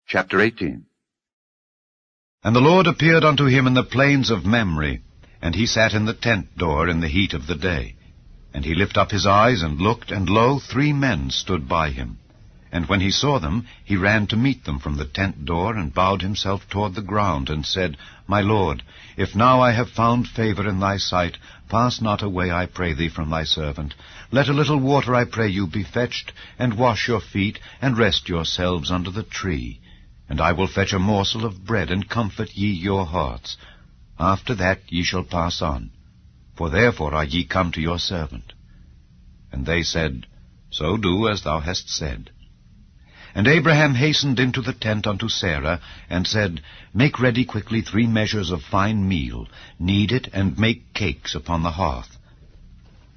Chapter 18. And the Lord appeared unto him in the plains of Mamre, and he sat in the tent door in the heat of the day. And he lifted up his eyes, and looked, and lo, 3 men stood by him. And when he saw them, he ran to meet them from the tent door, and bowed himself toward the ground, and said, My Lord, if now I have found favor in thy sight, pass not away, I pray thee, from thy servant. Let a little water, I pray you, be fetched, and wash your feet, and rest yourselves under the tree. And I will fetch a morsel of bread, and comfort ye your hearts. After that ye shall pass on, for therefore are ye come to your servant. And they said, So do as thou hast said. And Abraham hastened into the tent unto Sarah, and said, Make ready quickly 3 measures of fine meal, knead it, and make cakes upon the hearth.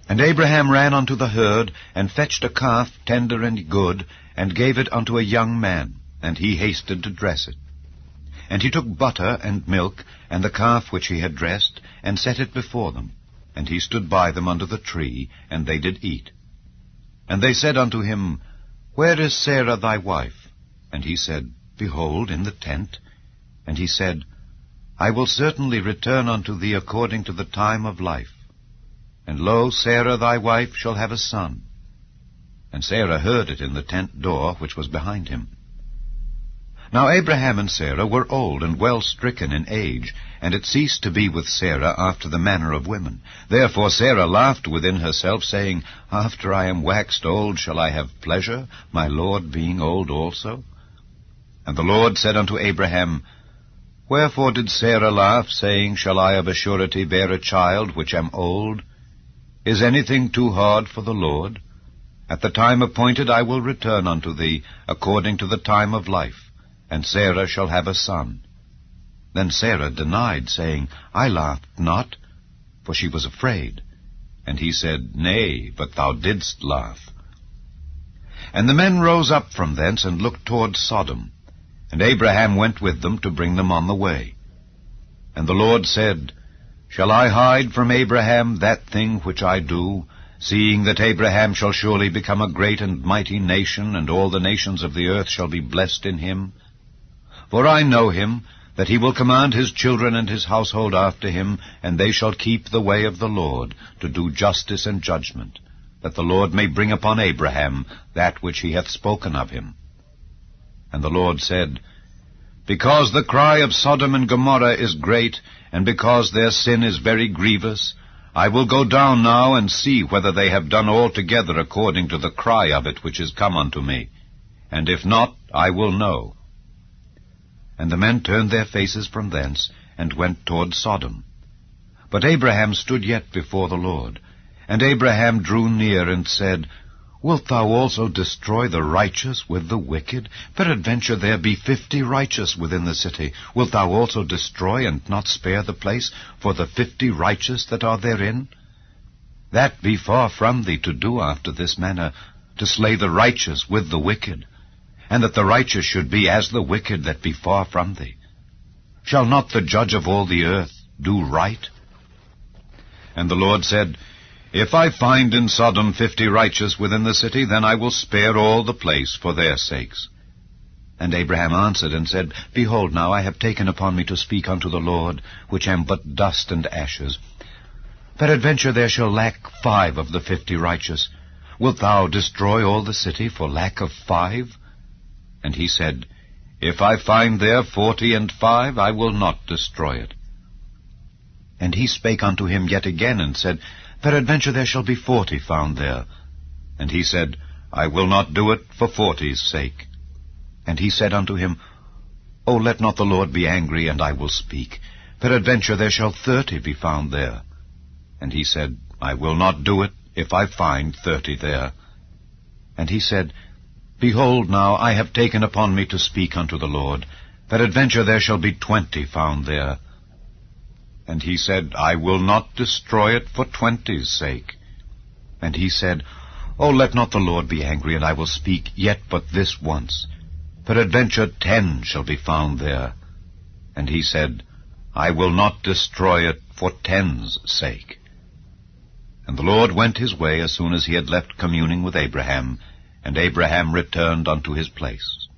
And Abraham ran unto the herd, and fetched a calf tender and good, and gave it unto a young man, and he hasted to dress it. And he took butter and milk, and the calf which he had dressed, and set it before them. And he stood by them under the tree, and they did eat. And they said unto him, Where is Sarah thy wife? And he said, Behold, in the tent. And he said, I will certainly return unto thee according to the time of life. And lo, Sarah thy wife shall have a son. And Sarah heard it in the tent door which was behind him. Now Abraham and Sarah were old and well stricken in age, and it ceased to be with Sarah after the manner of women. Therefore Sarah laughed within herself, saying, After I am waxed old shall I have pleasure, my Lord being old also? And the Lord said unto Abraham, Wherefore did Sarah laugh, saying, Shall I of a surety bear a child which am old? Is anything too hard for the Lord? At the time appointed I will return unto thee, according to the time of life, and Sarah shall have a son. Then Sarah denied, saying, I laughed not, for she was afraid. And he said, Nay, but thou didst laugh. And the men rose up from thence, and looked toward Sodom. And Abraham went with them to bring them on the way. And the Lord said, Shall I hide from Abraham that thing which I do, seeing that Abraham shall surely become a great and mighty nation, and all the nations of the earth shall be blessed in him? For I know him, that he will command his children and his household after him, and they shall keep the way of the Lord, to do justice and judgment, that the Lord may bring upon Abraham that which he hath spoken of him. And the Lord said, Because the cry of Sodom and Gomorrah is great, and because their sin is very grievous, I will go down now and see whether they have done altogether according to the cry of it which is come unto me. And if not, I will know. And the men turned their faces from thence, and went toward Sodom. But Abraham stood yet before the Lord. And Abraham drew near, and said, Wilt thou also destroy the righteous with the wicked? Peradventure there be 50 righteous within the city. Wilt thou also destroy, and not spare the place for the 50 righteous that are therein? That be far from thee to do after this manner, to slay the righteous with the wicked, and that the righteous should be as the wicked that be far from thee. Shall not the judge of all the earth do right? And the Lord said, If I find in Sodom 50 righteous within the city, then I will spare all the place for their sakes. And Abraham answered and said, Behold, now I have taken upon me to speak unto the Lord, which am but dust and ashes. Peradventure there shall lack 5 of the 50 righteous. Wilt thou destroy all the city for lack of 5? And he said, If I find there 45, I will not destroy it. And he spake unto him yet again, and said, Peradventure there shall be 40 found there. And he said, I will not do it for 40's sake. And he said unto him, O let not the Lord be angry, and I will speak. Peradventure there shall 30 be found there. And he said, I will not do it, if I find 30 there. And he said, Behold, now I have taken upon me to speak unto the Lord. Peradventure there shall be 20 found there. And he said, I will not destroy it for 20's sake. And he said, O let not the Lord be angry, and I will speak yet but this once. Peradventure 10 shall be found there. And he said, I will not destroy it for 10's sake. And the Lord went his way as soon as he had left communing with Abraham, and Abraham returned unto his place.